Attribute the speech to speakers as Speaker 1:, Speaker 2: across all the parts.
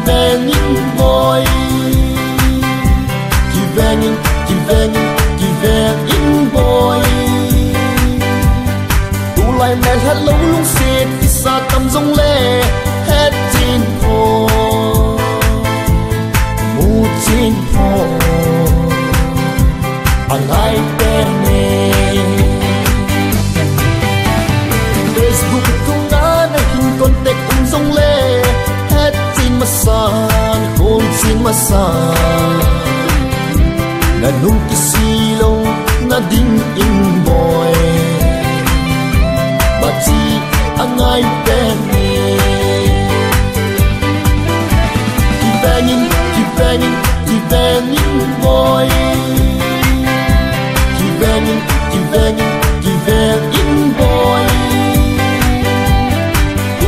Speaker 1: về những voi về những voi tu lại mẹ hết lâu lung xịt xa tâm rong lê hết tin hồ mu tin hồ anh ai tên nè Facebook tung ngã nơi hình con tết rong lê hết tin mà san không tin mà san na nung kisilong na ding in boy Bati angay penny Kivenin boy Kivenin boy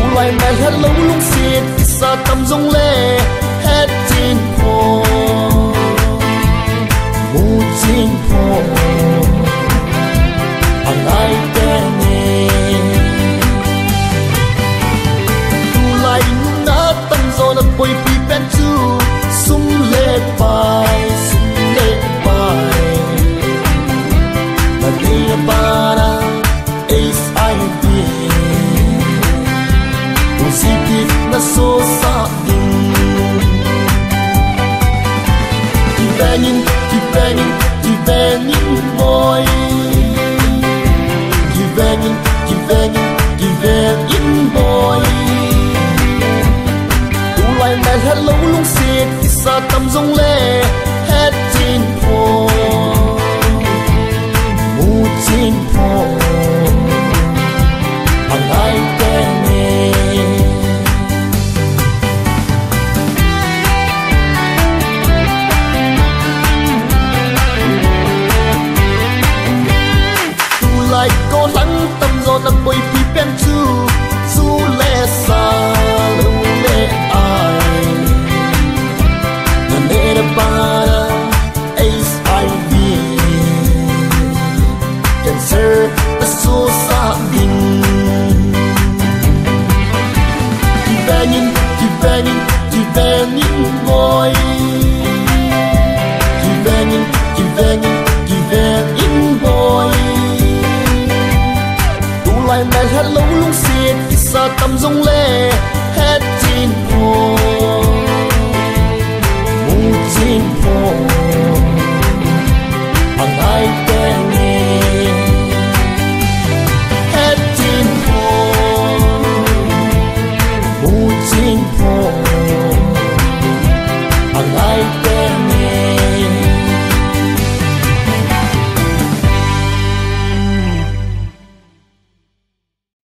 Speaker 1: Ulay mai hello lung sit Isa tam zong le Het tin po Mu tin po Angay penny Ulay na tam zong na boy pi pen tu Sum le pai para HIV positif na so sa din Kivenin boy Kivenin boy Ulay mẹ hello lung xịt Isa tâm rong lê hết tin po tin po ang ay penny tulay ko lang tamzo ng boy pipen su le sa le ay nanera para HIV cancer na so sa din Kivenin boy Kivenin boy Tulay mẹ hello lung xịt Isa tâm rong